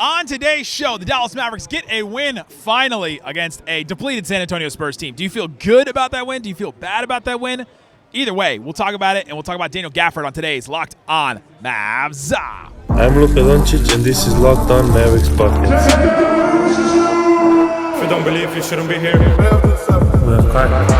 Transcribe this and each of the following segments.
On today's show, the Dallas Mavericks get a win finally against a depleted San Antonio Spurs team. Do you feel good about that win? Do you feel bad about that win? Either way, we'll talk about it, and we'll talk about Daniel Gafford on today's Locked On Mavs. I'm Luka, Doncic, and this is Locked On Mavericks podcast. If you don't believe, you shouldn't be here. We have cracked.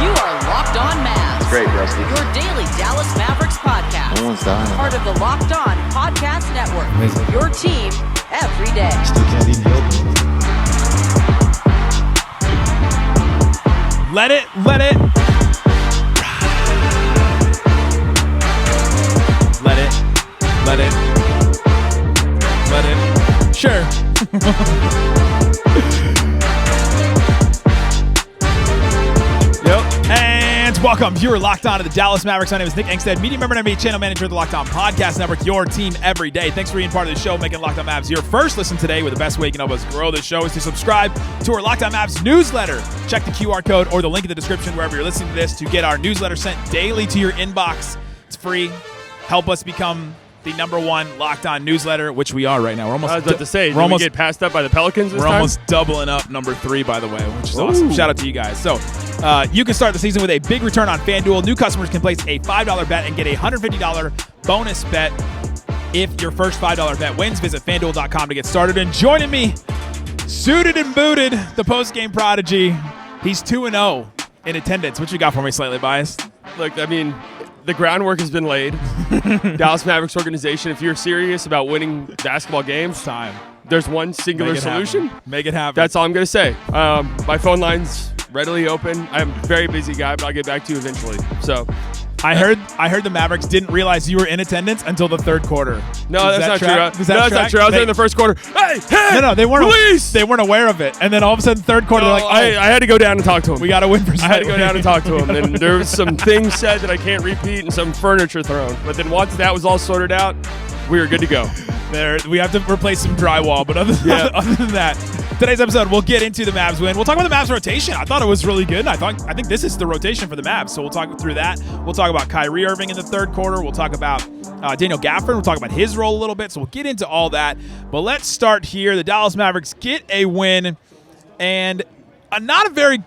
You are Locked On Mavs. Great, Rusty. Your daily Dallas Mavericks podcast. No one's dying. Part of the Locked On Podcast Network. Amazing. Your team every day. Still can't even open. Let it. Sure. And welcome. You are locked on to the Dallas Mavericks. My name is Nick Angstadt, media member and NBA channel manager of the Locked On Podcast Network, your team every day. Thanks for being part of the show, making Locked On Mavs your first listen today. With the best way you can help us grow this show is to subscribe to our Locked On Mavs newsletter. Check the QR code or the link in the description wherever you're listening to this to get our newsletter sent daily to your inbox. It's free. Help us become the number one Locked On newsletter, which we are right now. We're almost. I was about to say, we're almost get passed up by the Pelicans this We're time? almost doubling up number 3, by the way, which is awesome. Shout out to you guys. So you can start the season with a big return on FanDuel. New customers can place a $5 bet and get a $150 bonus bet if your first $5 bet wins. Visit FanDuel.com to get started. And joining me, suited and booted, the Postgame prodigy. He's 2-0 in attendance. What you got for me, Slightly Biased? Look, I mean, the groundwork has been laid. Dallas Mavericks organization, if you're serious about winning basketball games, Time. there's one singular solution. Make it happen. That's all I'm going to say. My phone line's readily open. I'm a very busy guy, but I'll get back to you eventually. So I heard the Mavericks didn't realize you were in attendance until the third quarter. no, that's not true. Does that No, that's track? not true. I was there in the first quarter. Hey, No, they weren't. Police! They weren't aware of it, and then all of a sudden, third quarter, No, they're like, I had to go down and talk to him. we got to win for. I had to go down and talk to him, and there was some things said that I can't repeat and some furniture thrown. But then once that was all sorted out, we were good to go. We have to replace some drywall, but other than that, today's episode we'll get into the Mavs win. We'll talk about the Mavs rotation. I thought it was really good. I think this is the rotation for the Mavs, so we'll talk through that. We'll talk about Kyrie Irving in the third quarter. We'll talk about Daniel Gafford. We'll talk about his role a little bit, so we'll get into all that. But let's start here. The Dallas Mavericks get a win, and not a very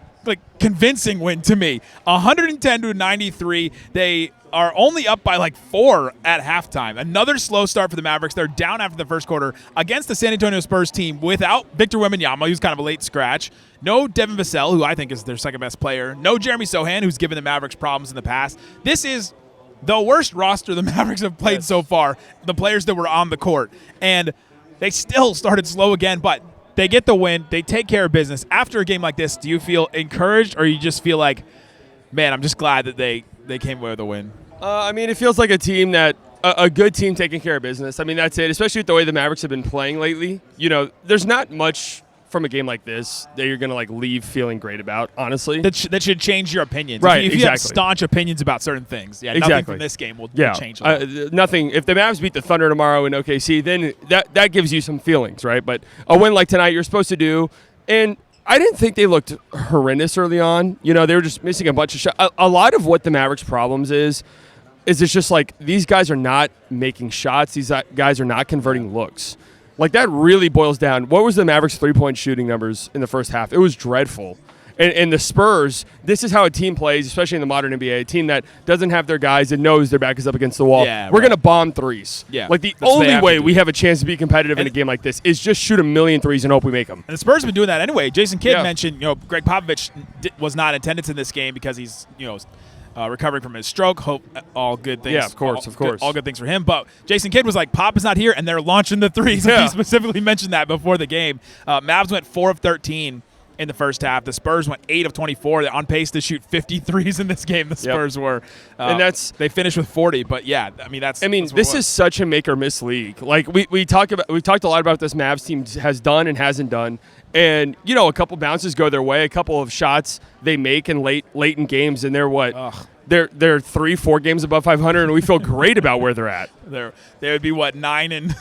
convincing win to me. 110-93. They are only up by 4 at halftime. Another slow start for the Mavericks. They're down after the first quarter against the San Antonio Spurs team without Victor Wembanyama, who's kind of a late scratch. No Devin Vassell, who I think is their second best player. No Jeremy Sohan, who's given the Mavericks problems in the past. This is the worst roster the Mavericks have played so far, the players that were on the court. And they still started slow again, but they get the win. They take care of business. After a game like this, do you feel encouraged, or you just feel like, man, I'm just glad that they came away with a win? I mean, it feels like a team a good team taking care of business. I mean, that's it, especially with the way the Mavericks have been playing lately. You know, there's not much from a game like this that you're going to leave feeling great about, honestly. That should change your opinions. Right, if you exactly. have staunch opinions about certain things, nothing from this game will change a lot. Nothing. If the Mavs beat the Thunder tomorrow in OKC, then that gives you some feelings, right? But a win like tonight, you're supposed to do. And I didn't think they looked horrendous early on. You know, they were just missing a bunch of shots. A lot of what the Mavericks' problems is it's just these guys are not making shots. These guys are not converting looks. That really boils down. What was the Mavericks' three-point shooting numbers in the first half? It was dreadful. And the Spurs, this is how a team plays, especially in the modern NBA, a team that doesn't have their guys and knows their back is up against the wall. Yeah, We're going to bomb threes. Yeah, the only way we have a chance to be competitive in a game like this is just shoot a million threes and hope we make them. And the Spurs have been doing that anyway. Jason Kidd mentioned, Greg Popovich was not in attendance in this game because he's, recovering from his stroke. Hope all good things. Yeah, of course. All good things for him. But Jason Kidd was like, Pop is not here, and they're launching the threes. Yeah. He specifically mentioned that before the game. Mavs went 4 of 13 in the first half. The Spurs went 8 of 24. They're on pace to shoot 53s in this game. The Spurs were. And they finished with 40. But, this is such a make or miss league. We talked a lot about this Mavs team has done and hasn't done. And, a couple bounces go their way, a couple of shots they make in late in games, and they're what? They're 3-4 games above 500, and we feel great about where they're at. They would be what, 9 and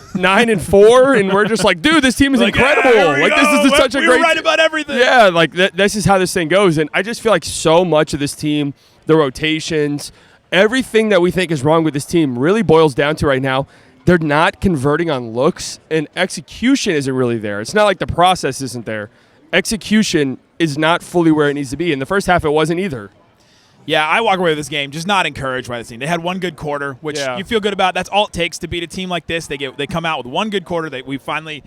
4, and we're just like, dude, this team is incredible. This is such a great. We're right about everything. Yeah, this is how this thing goes, and I just feel like so much of this team, the rotations, everything that we think is wrong with this team, really boils down to right now. they're not converting on looks, and execution isn't really there. It's not like the process isn't there. Execution is not fully where it needs to be. In the first half, it wasn't either. Yeah, I walk away with this game just not encouraged by this team. They had one good quarter, which you feel good about. That's all it takes to beat a team like this. They come out with one good quarter. We finally,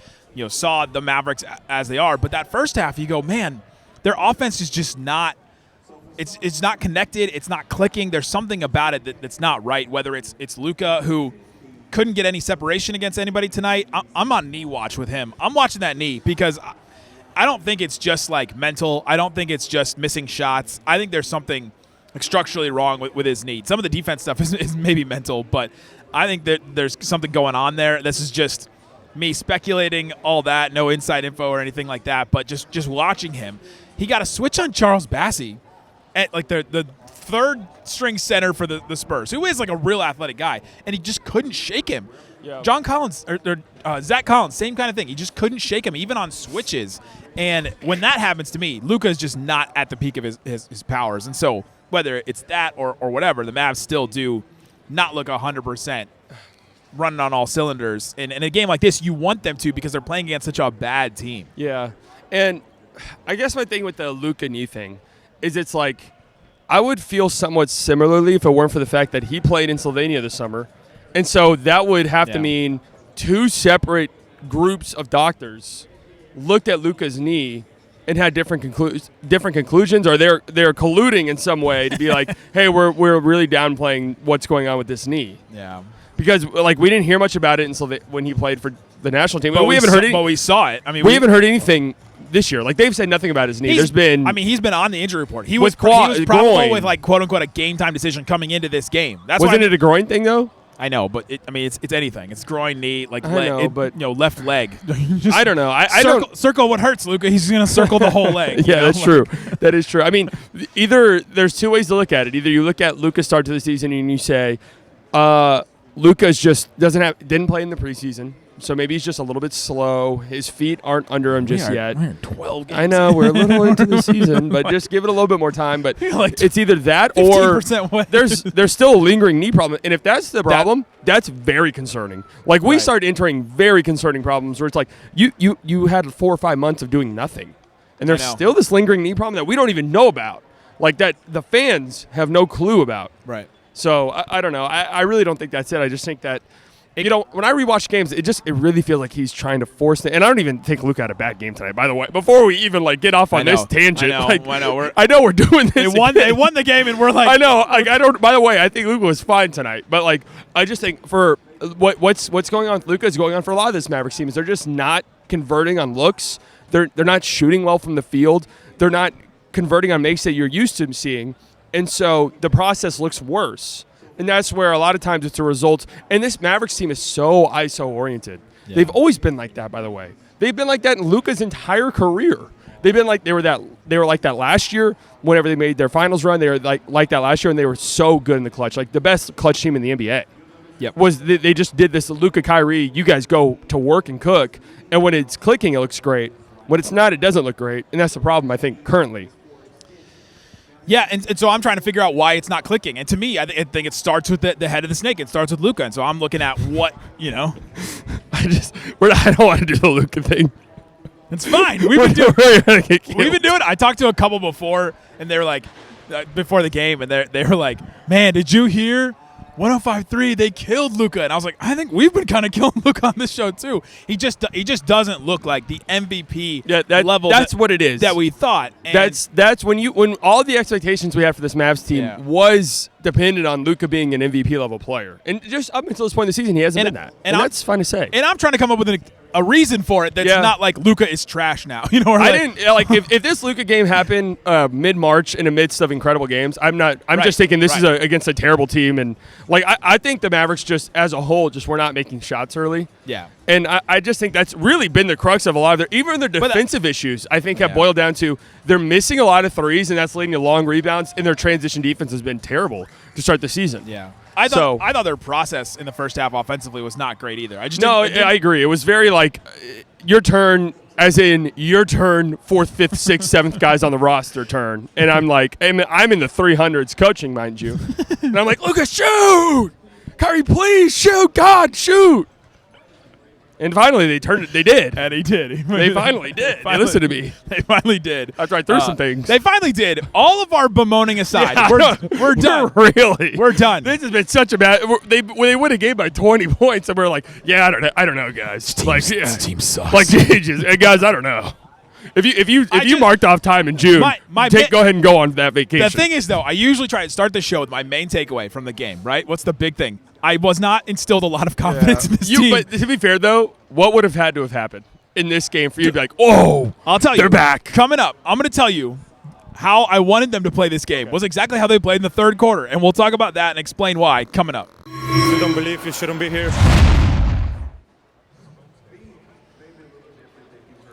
saw the Mavericks as they are. But that first half, you go, man, their offense is just not. It's not connected. It's not clicking. There's something about it that's not right. Whether it's Luka, who couldn't get any separation against anybody tonight. I'm on knee watch with him. I'm watching that knee because I don't think it's just like mental. I don't think it's just missing shots. I think there's something structurally wrong with his knee. Some of the defense stuff is maybe mental, but I think that there's something going on there. This is just me speculating all that, no inside info or anything like that, but just watching him. He got a switch on Charles Bassey at like the third string center for the Spurs, who is like a real athletic guy, and he just couldn't shake him. Yeah. John Collins or Zach Collins, same kind of thing. He just couldn't shake him, even on switches. And when that happens to me, Luka is just not at the peak of his powers. And so whether it's that or whatever, the Mavs still do not look 100% running on all cylinders. And in a game like this, you want them to because they're playing against such a bad team. Yeah. And I guess my thing with the Luka knee thing is it's like I would feel somewhat similarly if it weren't for the fact that he played in Slovenia this summer. And so that would have to mean two separate groups of doctors looked at Luka's knee and had different conclusions, or they're colluding in some way to be like, hey, we're really downplaying what's going on with this knee. Yeah. Because like we didn't hear much about it when he played for the national team. But we haven't heard it. But we saw it. I mean, we haven't heard anything this year. Like they've said nothing about his knee. He's been on the injury report. He was probable with like quote unquote a game time decision coming into this game. Wasn't it a groin thing though? I know, but it's anything. It's groin, knee, like left leg. I don't know. I don't circle what hurts, Luka. He's going to circle the whole leg. Yeah, that's true. That is true. I mean, either there's two ways to look at it. Either you look at Luka's start to the season and you say, Luka's just didn't play in the preseason. So maybe he's just a little bit slow. His feet aren't under him just yet. We're 12 games. I know, we're a little into the season, but just give it a little bit more time. But it's either that or there's still a lingering knee problem. And if that's the problem, that's very concerning. Like we start entering very concerning problems where it's like you had 4 or 5 months of doing nothing. And there's still this lingering knee problem that we don't even know about. Like that the fans have no clue about. Right. So I don't know. I really don't think that's it. I just think that when I rewatch games, it really feels like he's trying to force it. And I don't even think Luka had a bad game tonight, by the way. Before we even get off on this tangent, I know we're doing this. They won the game, and we're like, I know. I don't. By the way, I think Luka was fine tonight, but I just think for what's going on with Luka is going on for a lot of this Mavericks team is they're just not converting on looks. They're not shooting well from the field. They're not converting on makes that you're used to seeing, and so the process looks worse. And that's where a lot of times it's a result. And this Mavericks team is so ISO-oriented. Yeah. They've always been like that, by the way. They've been like that in Luka's entire career. They've been like they were like that last year. Whenever they made their finals run, they were like that last year, and they were so good in the clutch, like the best clutch team in the NBA. Yep. They just did this. Luka, Kyrie, you guys go to work and cook, and when it's clicking, it looks great. When it's not, it doesn't look great, and that's the problem I think currently. Yeah, and so I'm trying to figure out why it's not clicking. And to me, I think it starts with the head of the snake. It starts with Luka. And so I'm looking at what, I don't want to do the Luka thing. It's fine. We've been doing it. I talked to a couple before, and they were like, before the game, and they were like, man, did you hear 105.3, they killed Luka. And I was like, I think we've been kind of killing Luka on this show too. He just doesn't look like the MVP level. That's what it is that we thought. And that's when all the expectations we had for this Mavs team was dependent on Luka being an MVP level player. And just up until this point in the season, he hasn't been that. And that's fine to say. And I'm trying to come up with a reason for it that's not like Luka is trash now. If this Luka game happened mid-March in the midst of incredible games, I'm just thinking this is against a terrible team. And I think the Mavericks just as a whole were not making shots early. Yeah. And I just think that's really been the crux of a lot of their defensive issues, I think, have boiled down to they're missing a lot of threes, and that's leading to long rebounds, and their transition defense has been terrible to start the season. Yeah. I thought their process in the first half offensively was not great either. I agree. It was very your turn, as in your turn, 4th, 5th, 6th, 7th guys on the roster turn. And I'm in the 300s coaching, mind you. And I'm like, Luka, shoot! Kyrie, please shoot. God, shoot. And finally, they did. And he did. They finally did. They listened to me. They finally did. After I threw some things. They finally did. All of our bemoaning aside, Yeah, we're done. Really? We're done. This has been such a bad. When they would have gave by 20 points, and we're like, yeah, I don't know, guys. This team sucks. Like, hey, guys, I don't know. If you marked off time in June, go ahead and go on that vacation. The thing is, though, I usually try to start the show with my main takeaway from the game, right? What's the big thing? I was not instilled a lot of confidence in this team. But to be fair, though, what would have had to have happened in this game for you to be like, oh, I'll tell you. They're back. Coming up, I'm going to tell you how I wanted them to play this game. Was exactly how they played in the third quarter, and we'll talk about that and explain why coming up. If you don't believe, you shouldn't be here.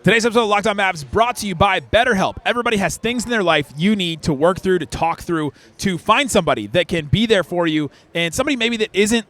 Today's episode of Locked On Mavs brought to you by BetterHelp. Everybody has things in their life you need to work through, to talk through, to find somebody that can be there for you, and somebody maybe that isn't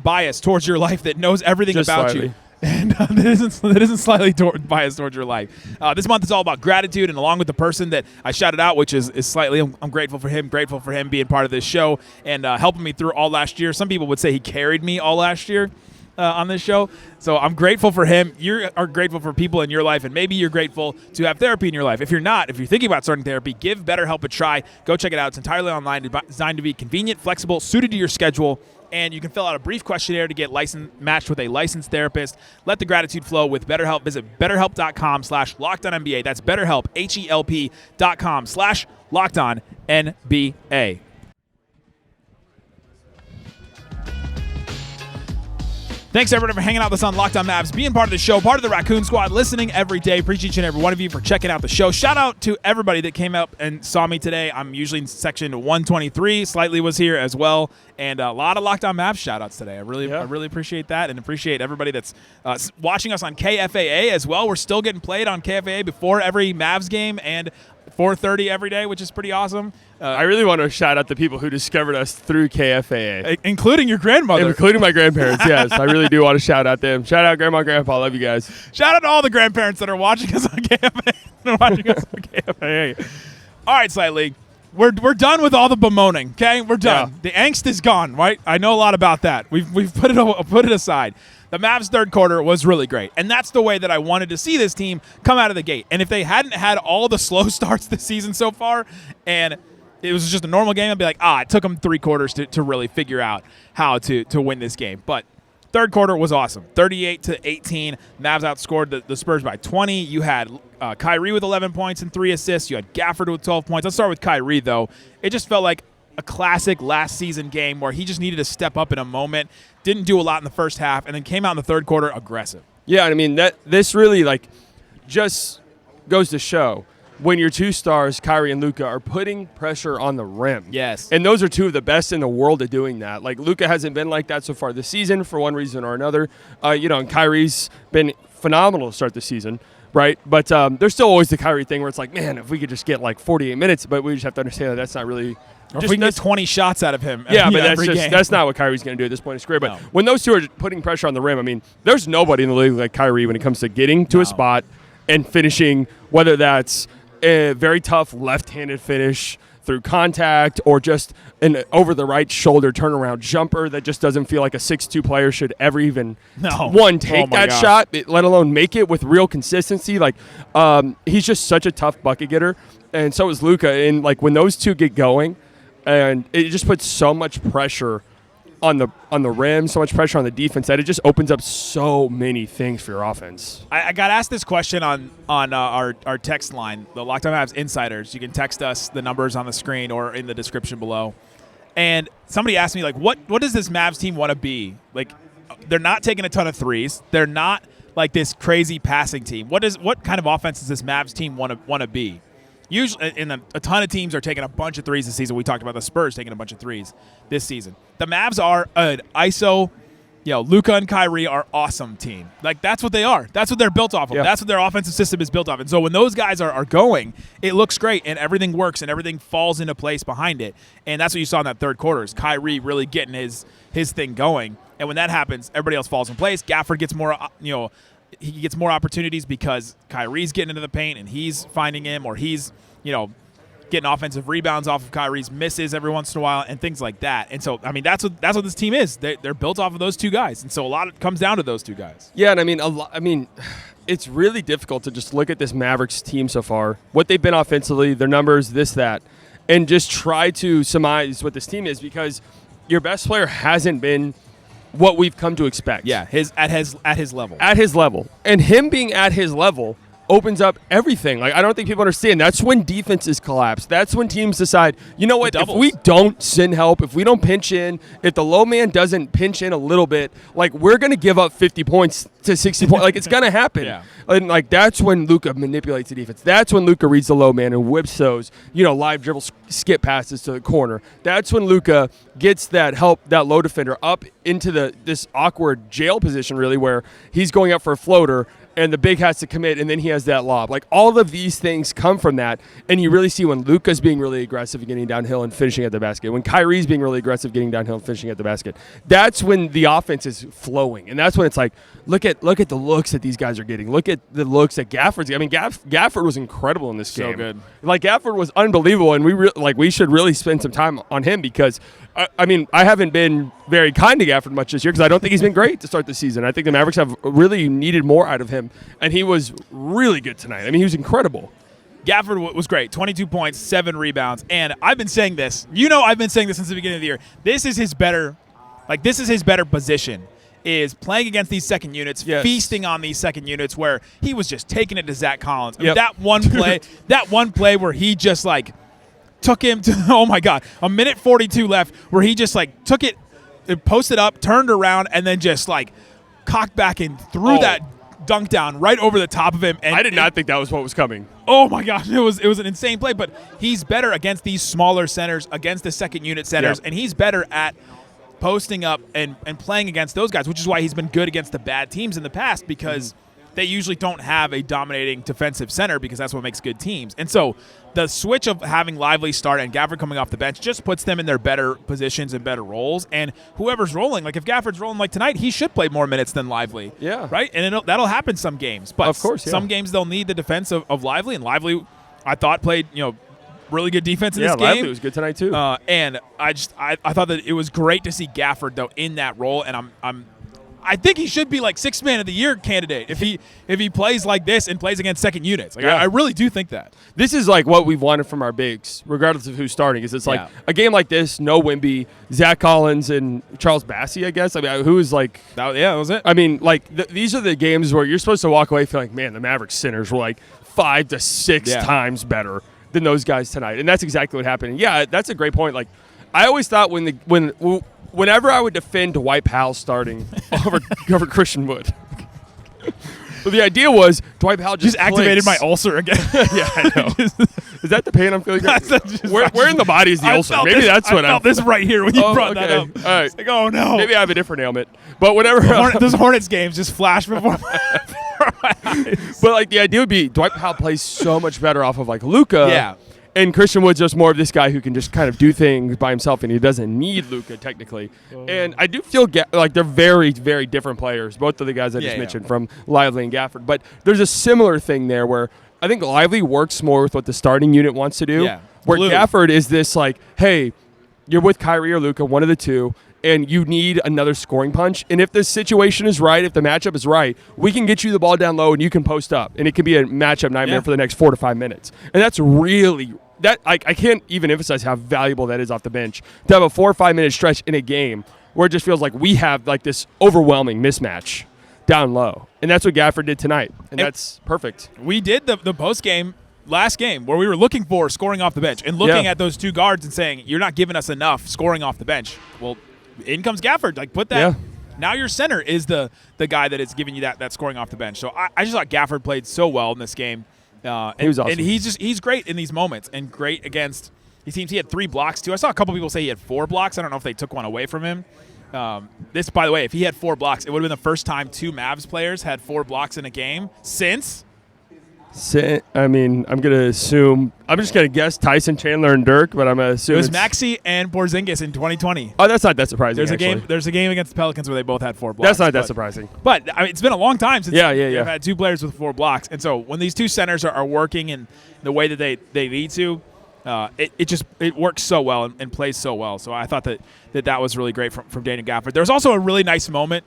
biased towards your life, that knows everything Just about slightly. you. And that isn't slightly biased towards your life. This month is all about gratitude, and along with the person that I shouted out, which is slightly, I'm grateful for him being part of this show and helping me through all last year. Some people would say he carried me all last year on this show. So I'm grateful for him. You are grateful for people in your life, and maybe you're grateful to have therapy in your life. If you're not, if you're thinking about starting therapy, give BetterHelp a try. Go check it out. It's entirely online, designed to be convenient, flexible, suited to your schedule, and you can fill out a brief questionnaire to get matched with a licensed therapist. Let the gratitude flow with BetterHelp. Visit BetterHelp.com/LockedOnNBA. That's BetterHelp, HELP.com/LockedOnNBA. Thanks, everybody, for hanging out with us on Locked On Mavs, being part of the show, part of the Raccoon Squad, listening every day. Appreciate each and every one of you for checking out the show. Shout out to everybody that came up and saw me today. I'm usually in section 123. Slightly was here as well. And a lot of Locked On Mavs shout-outs today. I really appreciate that, and appreciate everybody that's watching us on KFAA as well. We're still getting played on KFAA before every Mavs game and 4:30 every day, which is pretty awesome. I really want to shout out the people who discovered us through KFAA. Including your grandmother. Including my grandparents, yes. I really do want to shout out them. Shout out Grandma, Grandpa. Love you guys. Shout out to all the grandparents that are watching us on KFAA. All right, Slightly. We're done with all the bemoaning, okay? We're done. Yeah. The angst is gone, right? I know a lot about that. We've put it aside. The Mavs' third quarter was really great, and that's the way that I wanted to see this team come out of the gate. And if they hadn't had all the slow starts this season so far, and it was just a normal game, I'd be like, it took them 3 quarters to really figure out how to win this game. But third quarter was awesome. 38-18. Mavs outscored the Spurs by 20. You had Kyrie with 11 points and 3 assists. You had Gafford with 12 points. Let's start with Kyrie, though. It just felt like a classic last season game where he just needed to step up in a moment, didn't do a lot in the first half, and then came out in the third quarter aggressive. Yeah, I mean, this really just goes to show when your 2 stars, Kyrie and Luca, are putting pressure on the rim. Yes. And those are 2 of the best in the world at doing that. Like, Luca hasn't been like that so far this season for one reason or another. And Kyrie's been phenomenal to start the season, right? But there's still always the Kyrie thing where it's like, man, if we could just get 48 minutes, but we just have to understand that's not really – or if we can get 20 shots out of him but game. That's not what Kyrie's going to do at this point in his career. But No. when those 2 are putting pressure on the rim, I mean, there's nobody in the league like Kyrie when it comes to getting to a spot and finishing, whether that's a very tough left-handed finish through contact or just an over-the-right shoulder turnaround jumper that just doesn't feel like a 6'2" player should ever even, take that shot, let alone make it with real consistency. He's just such a tough bucket getter, and so is Luka. And, when those 2 get going, and it just puts so much pressure on the rim, so much pressure on the defense that it just opens up so many things for your offense. I got asked this question on our text line, the Locked On Mavs Insiders. You can text us the numbers on the screen or in the description below. And somebody asked me, what does this Mavs team want to be? They're not taking a ton of threes. They're not this crazy passing team. What kind of offense does this Mavs team want to be? Usually, a ton of teams are taking a bunch of threes this season. We talked about the Spurs taking a bunch of threes this season. The Mavs are an ISO, Luka and Kyrie are awesome team. That's what they are. That's what they're built off of. Yeah. That's what their offensive system is built off. And so when those guys are going, it looks great and everything works and everything falls into place behind it. And that's what you saw in that third quarter is Kyrie really getting his thing going. And when that happens, everybody else falls in place. Gafford gets more, he gets more opportunities because Kyrie's getting into the paint and he's finding him or he's, getting offensive rebounds off of Kyrie's misses every once in a while and things like that. And so, I mean, that's what this team is. They're built off of those two guys. And so a lot comes down to those two guys. Yeah, and I mean, it's really difficult to just look at this Mavericks team so far, what they've been offensively, their numbers, this, that, and just try to surmise what this team is, because your best player hasn't been what we've come to expect. Yeah, at his level. At his level. And him being at his level opens up everything. Like, I don't think people understand. That's when defenses collapse. That's when teams decide, you know what, if we don't send help, if we don't pinch in, if the low man doesn't pinch in a little bit, like, we're going to give up 50 points to 60 points. Like, it's going to happen. Yeah. And, like, that's when Luka manipulates the defense. That's when Luka reads the low man and whips those, live dribble skip passes to the corner. That's when Luka gets that help, that low defender up into this awkward jail position, really, where he's going up for a floater and the big has to commit, and then he has that lob. Like, all of these things come from that, and you really see when Luka's being really aggressive and getting downhill and finishing at the basket, when Kyrie's being really aggressive getting downhill and finishing at the basket. That's when the offense is flowing, and that's when it's like, look at the looks that these guys are getting. Look at the looks that Gafford's getting. I mean, Gafford was incredible in this game. So good. Like, Gafford was unbelievable, and we should really spend some time on him, because I haven't been very kind to Gafford much this year, because I don't think he's been great to start the season. I think the Mavericks have really needed more out of him, and he was really good tonight. I mean, he was incredible. Gafford was great. 22 points, 7 rebounds, and I've been saying this. I've been saying this since the beginning of the year. This is his better position, is playing against these second units, feasting on these second units, where he was just taking it to Zach Collins. I mean, that one play where he just took him to, oh my God, a minute 42 left, where he just took it, posted up, turned around, and then just cocked back and threw that dunk down right over the top of him. And I did not think that was what was coming. Oh my gosh, it was an insane play. But he's better against these smaller centers, against the second unit centers, and he's better at posting up and playing against those guys, which is why he's been good against the bad teams in the past, because they usually don't have a dominating defensive center, because that's what makes good teams. And so the switch of having Lively start and Gafford coming off the bench just puts them in their better positions and better roles. And whoever's rolling, if Gafford's rolling like tonight, he should play more minutes than Lively. Yeah. Right? And that'll happen some games. But of course, some games they'll need the defense of Lively. And Lively, I thought, played, really good defense in this game. Yeah, Lively was good tonight too. And I thought that it was great to see Gafford, though, in that role. And I think he should be Sixth Man of the Year candidate if he plays like this and plays against second units. I really do think that. This is what we've wanted from our bigs, regardless of who's starting. Is it's a game like this, no Wemby, Zach Collins, and Charles Bassey, I guess. I mean, who is that was it. I mean, these are the games where you're supposed to walk away feeling man, the Mavericks centers were 5 to 6 times better than those guys tonight, and that's exactly what happened. And yeah, that's a great point. I always thought whenever I would defend Dwight Powell starting over Christian Wood, but the idea was Dwight Powell just activated my ulcer again. Yeah, I know. Is that the pain I'm feeling? Where in the body is the ulcer? Maybe that's what I felt this right here when you brought that up. All right. It's oh no. Maybe I have a different ailment. But whatever. Those Hornets games just flash before my eyes. But the idea would be Dwight Powell plays so much better off of Luka. Yeah. And Christian Wood's just more of this guy who can just kind of do things by himself, and he doesn't need Luka technically. And I do feel they're very, very different players, both of the guys I just mentioned, from Lively and Gafford. But there's a similar thing there where I think Lively works more with what the starting unit wants to do, where Gafford is this hey, you're with Kyrie or Luka, one of the two, and you need another scoring punch. And if the situation is right, if the matchup is right, we can get you the ball down low and you can post up. And it can be a matchup nightmare for the next 4 to 5 minutes. And that's really I can't even emphasize how valuable that is off the bench, to have a 4 or 5 minute stretch in a game where it just feels like we have this overwhelming mismatch down low. And that's what Gafford did tonight. And that's perfect. We did the post game last game where we were looking for scoring off the bench and looking at those two guards and saying, you're not giving us enough scoring off the bench. Well, in comes Gafford. Put that. Yeah. Now your center is the guy that is giving you that scoring off the bench. So I just thought Gafford played so well in this game. And he was awesome. And he's great in these moments and great against these teams. He had 3 blocks too. I saw a couple people say he had 4 blocks. I don't know if they took one away from him. This, by the way, if he had 4 blocks, it would have been the first time 2 Mavs players had 4 blocks in a game since. I mean, I'm going to assume – I'm just going to guess Tyson, Chandler, and Dirk, but I'm going to assume it was Maxey and Porzingis in 2020. Oh, that's not that surprising, There's a game against the Pelicans where they both had 4 blocks. That's not that surprising. But it's been a long time since they've had 2 players with 4 blocks. And so when these two centers are working in the way that they need to, it works so well and plays so well. So I thought that was really great from Daniel Gafford. There was also a really nice moment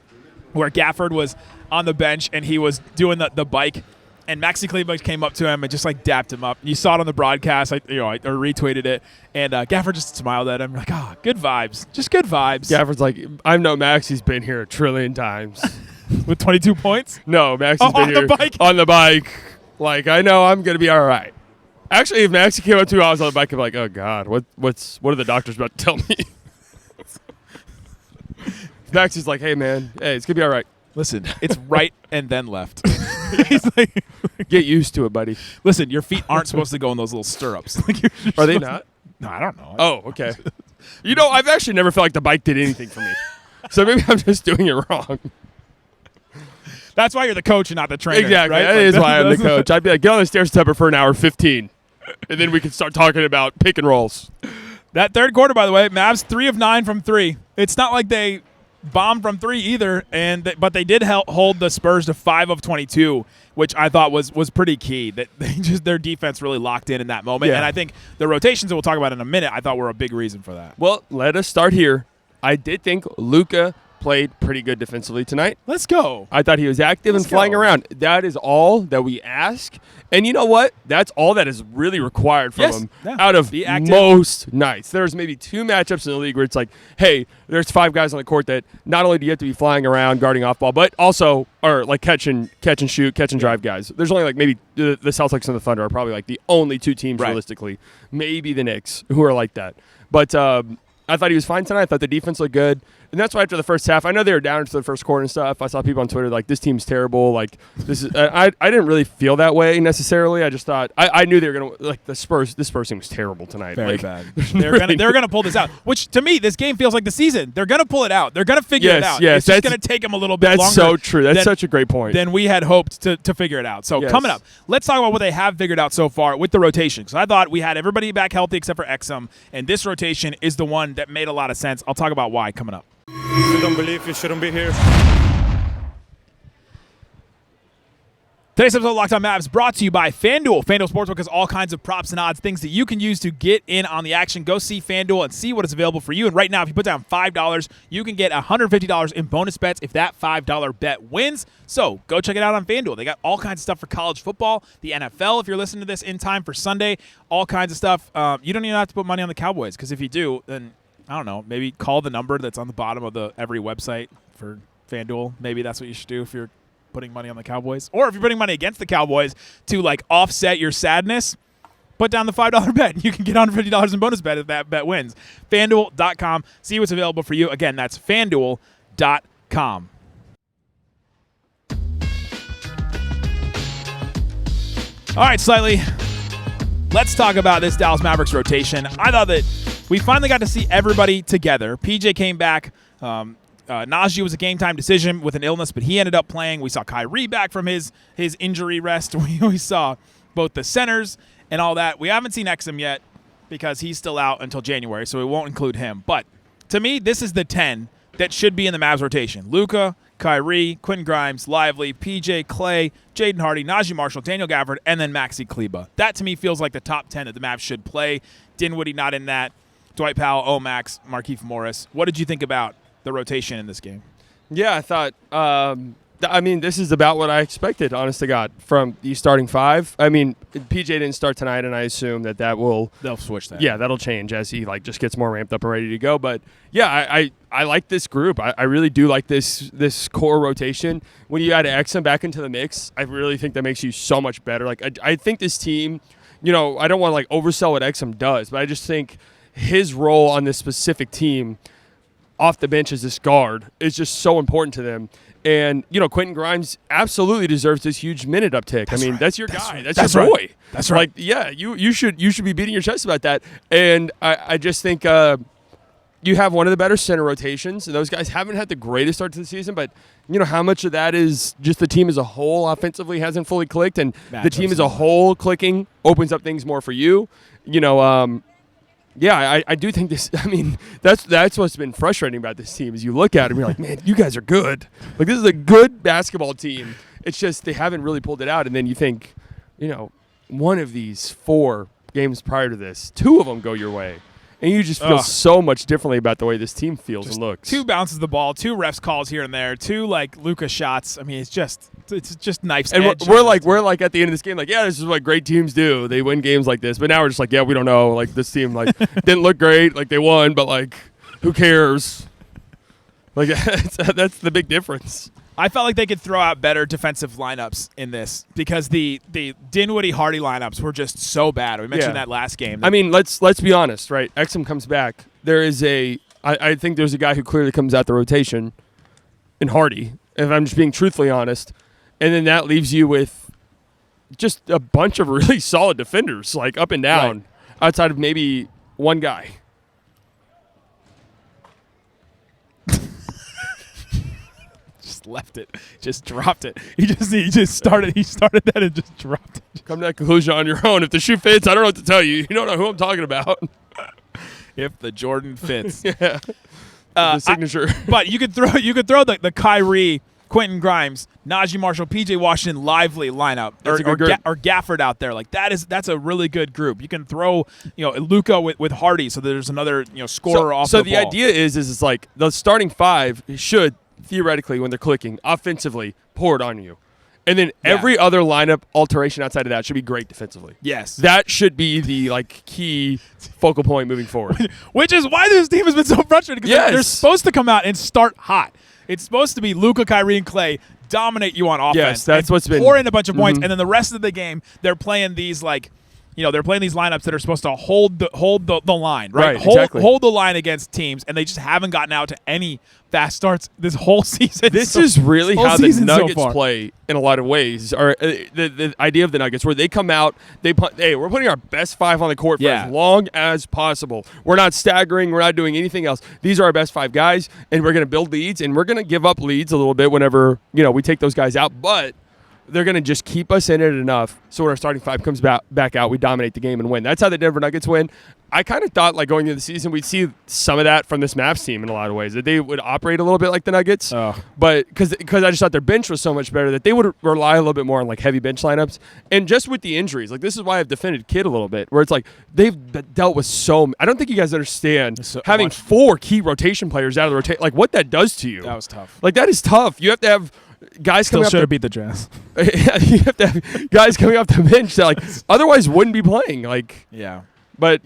where Gafford was on the bench and he was doing the bike, and Maxi Kleber came up to him and just dapped him up. You saw it on the broadcast. I retweeted it, and Gafford just smiled at him like, good vibes, just good vibes. Gafford's like, I know Maxi's been here a trillion times. With 22 points? No, Maxi's been here on the bike. Like, I know I'm gonna be all right. Actually, if Maxi came up to me, I was on the bike, I'd be like, oh God, what are the doctors about to tell me? Maxi's like, hey man, it's gonna be all right. Listen, it's right and then left. He's like, get used to it, buddy. Listen, your feet aren't supposed to go in those little stirrups. Are they not? No, I don't know. Oh, okay. I've actually never felt like the bike did anything for me. So maybe I'm just doing it wrong. That's why you're the coach and not the trainer. Exactly. Right? That is why I'm the coach. I'd be like, get on the stairs stepper for an hour 15, and then we can start talking about pick and rolls. That third quarter, by the way, Mavs 3 of 9 from 3. It's not like they bombed from 3 either, but they did hold the Spurs to 5 of 22, which I thought was pretty key. That their defense really locked in that moment, and I think the rotations that we'll talk about in a minute, I thought were a big reason for that. Well, let us start here. I did think Luca played pretty good defensively tonight. Let's go. I thought he was active and flying around. That is all that we ask. And you know what? That's all that is really required from him out of most nights. There's maybe 2 matchups in the league where it's like, hey, there's 5 guys on the court that not only do you have to be flying around, guarding off ball, but also are like catch and shoot, catch and drive guys. There's only like maybe the Celtics and the Thunder are probably like the only 2 teams realistically. Maybe the Knicks who are like that. But I thought he was fine tonight. I thought the defense looked good. And that's why after the first half, I know they were down into the first quarter and stuff. I saw people on Twitter like, this team's terrible. Like, this is. I didn't really feel that way necessarily. I just thought I knew they were gonna like the Spurs. This Spurs team was terrible tonight. Very bad. They're gonna pull this out. Which to me, this game feels like the season. They're gonna pull it out. They're gonna figure it out. Yes, it's just gonna take them a little bit longer. That's so true. That's such a great point. Than we had hoped to figure it out. So coming up, let's talk about what they have figured out so far with the rotation. So I thought we had everybody back healthy except for Exum, and this rotation is the one that made a lot of sense. I'll talk about why coming up. If you don't believe, you shouldn't be here. Today's episode of Locked On Mavs brought to you by FanDuel. FanDuel Sportsbook has all kinds of props and odds, things that you can use to get in on the action. Go see FanDuel and see what is available for you. And right now, if you put down $5, you can get $150 in bonus bets if that $5 bet wins. So go check it out on FanDuel. They got all kinds of stuff for college football, the NFL, if you're listening to this in time for Sunday, all kinds of stuff. You don't even have to put money on the Cowboys, because if you do, then I don't know, maybe call the number that's on the bottom of every website for FanDuel. Maybe that's what you should do if you're putting money on the Cowboys. Or if you're putting money against the Cowboys to offset your sadness, put down the $5 bet. You can get $150 in bonus bet if that bet wins. FanDuel.com. See what's available for you. Again, that's FanDuel.com. All right, slightly. Let's talk about this Dallas Mavericks rotation. I thought that we finally got to see everybody together. PJ came back. Naji was a game-time decision with an illness, but he ended up playing. We saw Kyrie back from his injury rest. We saw both the centers and all that. We haven't seen Exum yet because he's still out until January, so we won't include him. But to me, this is the 10 that should be in the Mavs rotation. Luka, Kyrie, Quentin Grimes, Lively, PJ, Klay, Jaden Hardy, Naji Marshall, Daniel Gafford, and then Maxi Kleber. That to me feels like the top 10 that the Mavs should play. Dinwiddie not in that. Dwight Powell, Omax, Markieff Morris. What did you think about the rotation in this game? Yeah, I thought, this is about what I expected, honest to God, from the starting 5. I mean, PJ didn't start tonight, and I assume that will... They'll switch that. Yeah, that'll change as he just gets more ramped up and ready to go. But, yeah, I like this group. I really do like this core rotation. When you add Exum back into the mix, I really think that makes you so much better. I think this team, I don't want to, oversell what Exum does, but I just think his role on this specific team off the bench as this guard is just so important to them. And, Quentin Grimes absolutely deserves this huge minute uptick. That's your guy. That's your boy. That's right. You should be beating your chest about that. And I just think you have one of the better center rotations. And those guys haven't had the greatest start to the season, but how much of that is just the team as a whole offensively hasn't fully clicked, and the team as a whole clicking opens up things more for you. Yeah, I do think this. That's what's been frustrating about this team is you look at it and you're like, man, you guys are good. This is a good basketball team. It's just they haven't really pulled it out. And then you think, one of these 4 games prior to this, 2 of them go your way. And you just feel so much differently about the way this team feels and looks. 2 bounces the ball, 2 refs calls here and there, 2 like Luka shots. I mean, it's just knife's and edge. we're like at the end of this game, like, yeah, this is what great teams do. They win games like this. But now we're just like, yeah, we don't know. Like, this team like didn't look great. Like, they won, but like, who cares? Like, that's the big difference. I felt like they could throw out better defensive lineups in this because the Dinwiddie-Hardy lineups were just so bad. We mentioned that last game. I mean, let's be honest, right? Exum comes back. There is I think there's a guy who clearly comes out the rotation in Hardy, if I'm just being truthfully honest. And then that leaves you with just a bunch of really solid defenders, like up and down, outside of maybe one guy. Left it, just dropped it. He just started that and just dropped it. Come to that conclusion on your own. If the shoe fits, I don't know what to tell you. You don't know who I'm talking about. If the Jordan fits, yeah, the signature. But you could throw the Kyrie, Quentin Grimes, Naji Marshall, PJ Washington, Lively lineup, or Gafford out there. Like that's a really good group. You can throw Luca with Hardy, so there's another scorer off. So the the ball. idea is it's like the starting 5 should theoretically, when they're clicking offensively, pour it on you. And then every other lineup alteration outside of that should be great defensively. Yes. That should be the key focal point moving forward. Which is why this team has been so frustrated because they're supposed to come out and start hot. It's supposed to be Luka, Kyrie, and Klay dominate you on offense. Yes, that's what's been pour in a bunch of points, and then the rest of the game they're playing these they're playing these lineups that are supposed to hold the line, right? Hold the line against teams, and they just haven't gotten out to any fast starts this whole season. This is really how the Nuggets play in a lot of ways. Or the idea of the Nuggets, where they come out, hey, we're putting our best 5 on the court for as long as possible. We're not staggering. We're not doing anything else. These are our best 5 guys, and we're going to build leads, and we're going to give up leads a little bit whenever we take those guys out, but they're going to just keep us in it enough so when our starting 5 comes back out, we dominate the game and win. That's how the Denver Nuggets win. I kind of thought, going into the season, we'd see some of that from this Mavs team in a lot of ways, that they would operate a little bit like the Nuggets. But because I just thought their bench was so much better that they would rely a little bit more on, heavy bench lineups. And just with the injuries, this is why I've defended Kidd a little bit, where it's they've dealt with I don't think you guys understand having 4 key rotation players out of the rotation, what that does to you. That was tough. That is tough. You have to have guys coming up. Should have beat the Jazz. You have to have guys coming off the bench that otherwise wouldn't be playing. But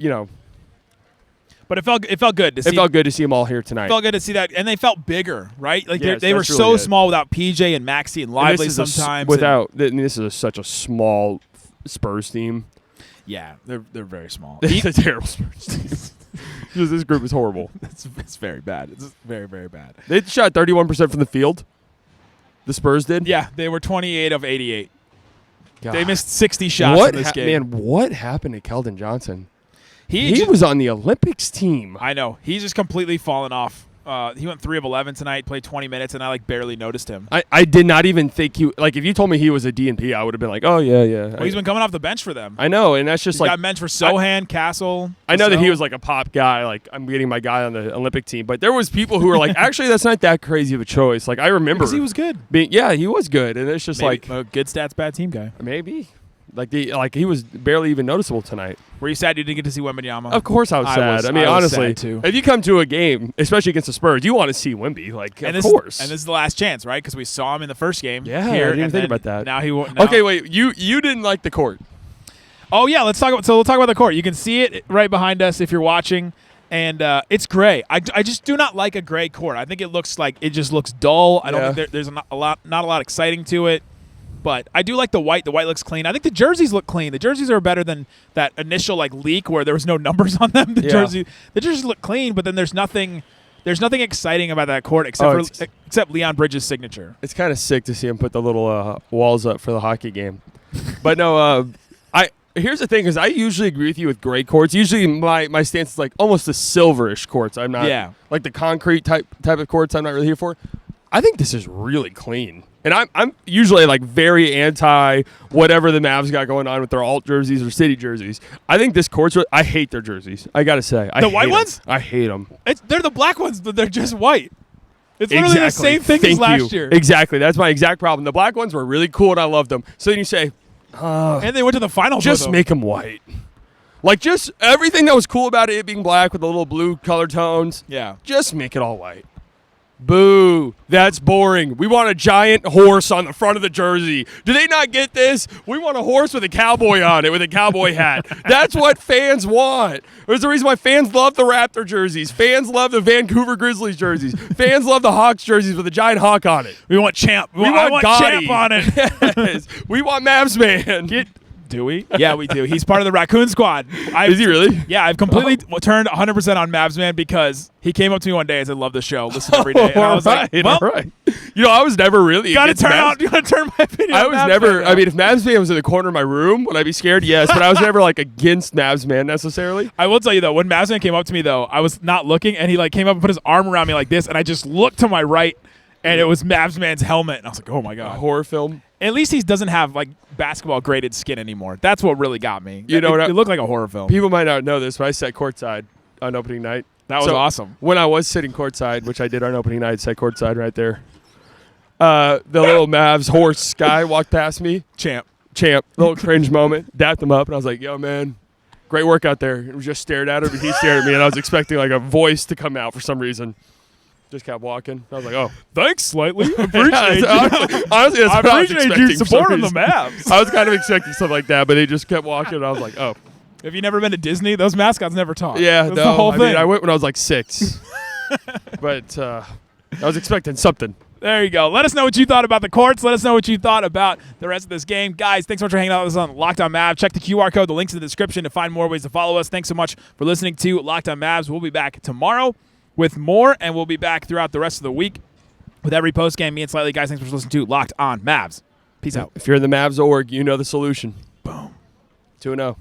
But it felt good to see. It felt good to see them all here tonight. It felt good to see that, and they felt bigger, right? They were so small without PJ and Maxey and Lively sometimes. This is such a small Spurs team. Yeah, they're very small. It's a terrible Spurs team. This group is horrible. It's very bad. It's very, very bad. They shot 31% from the field. The Spurs did? Yeah, they were 28 of 88. God. They missed 60 shots in this game. Man, what happened to Keldon Johnson? He was on the Olympics team. I know. He's just completely fallen off. He went 3 of 11 tonight, played 20 minutes, and I barely noticed him. I did not even think he if you told me he was a DNP, I would have been like, oh yeah. Well, he's been coming off the bench for them. I know, and that's just he got bench for Sohan, Castle. I know that he was a pop guy. I'm getting my guy on the Olympic team, but there was people who were actually that's not that crazy of a choice. I remember because he was good. He was good, and it's just a good stats, bad team guy. Maybe. He was barely even noticeable tonight. Were you sad you didn't get to see Wembanyama? Of course I was sad. I mean, honestly, if you come to a game, especially against the Spurs, you want to see Wemby. Of course. And this is the last chance, right? Because we saw him in the first game. Yeah, here, I didn't even think about that. Now he won't. Okay, wait. You didn't like the court. Oh, yeah. We'll talk about the court. You can see it right behind us if you're watching. And it's gray. I just do not like a gray court. I think it just looks dull. I don't think there's not a lot exciting to it. But I do like the white. The white looks clean. I think the jerseys look clean. The jerseys are better than that initial leak where there was no numbers on them. The jerseys look clean, but then there's nothing exciting about that court except Leon Bridges' signature. It's kind of sick to see him put the little walls up for the hockey game. But no, here's the thing: is I usually agree with you with gray courts. Usually my stance is almost the silverish courts. I'm not the concrete type of courts. I'm not really here for. I think this is really clean. And I'm usually very anti whatever the Mavs got going on with their alt jerseys or city jerseys. I think this court's I hate their jerseys. I got to say. The white ones? I hate them. They're the black ones, but they're just white. It's literally the same thing as last year. Exactly. That's my exact problem. The black ones were really cool and I loved them. So then you say, and they went to the finals. Just make them white. Like, just everything that was cool about it being black with the little blue color tones. Yeah. Just make it all white. Boo. That's boring. We want a giant horse on the front of the jersey. Do they not get this? We want a horse with a cowboy on it, with a cowboy hat. That's what fans want. There's the reason why fans love the Raptor jerseys. Fans love the Vancouver Grizzlies jerseys. Fans love the Hawks jerseys with a giant hawk on it. We want Champ. I want Gotti. Champ on it. Yes. We want Mavs Man. Do we? Yeah, we do. He's part of the Raccoon Squad. Is he really? Yeah, I've completely turned 100% on Mavs Man because he came up to me one day and said, "Love the show, listen every day." And I was like, "Well, all right." You know, I was never really gotta turn my opinion. I on was Mavs never. Man, I mean, if Mavs Man was in the corner of my room, would I be scared? Yes, but I was never like against Mavs Man necessarily. I will tell you though, when Mavs Man came up to me though, I was not looking, and he like came up and put his arm around me like this, and I just looked to my right, and it was Mavs Man's helmet, and I was like, "Oh my god!" A horror film. At least he doesn't have like basketball graded skin anymore. That's what really got me. You know, it looked like a horror film. People might not know this, but I sat courtside on opening night. That was awesome. When I was sitting courtside, which I did on opening night, sat courtside right there. The little Mavs horse guy walked past me. Champ. Little cringe moment. Dapped him up, and I was like, "Yo, man, great work out there." And just stared at him, and he stared at me, and I was expecting like a voice to come out for some reason. Just kept walking. I was like, "Oh, thanks, slightly. Appreciate you. honestly, that's what I was appreciate expecting you for some supporting the reason. Mavs." I was kind of expecting something like that, but he just kept walking, and I was like, "Oh, Have you never been to Disney? Those mascots never talk. yeah." That's No, the whole thing. I mean, I went when I was like 6, but I was expecting something. There you go. Let us know what you thought about the courts. Let us know what you thought about the rest of this game. Guys, thanks so much for hanging out with us on Locked On Mavs. Check the QR code, the links in the description to find more ways to follow us. Thanks so much for listening to Locked On Mavs. We'll be back tomorrow with more, and we'll be back throughout the rest of the week with every postgame. Me and Slightly. Guys, thanks for listening to Locked On Mavs. Peace out. If you're in the Mavs org, you know the solution. Boom. 2-0.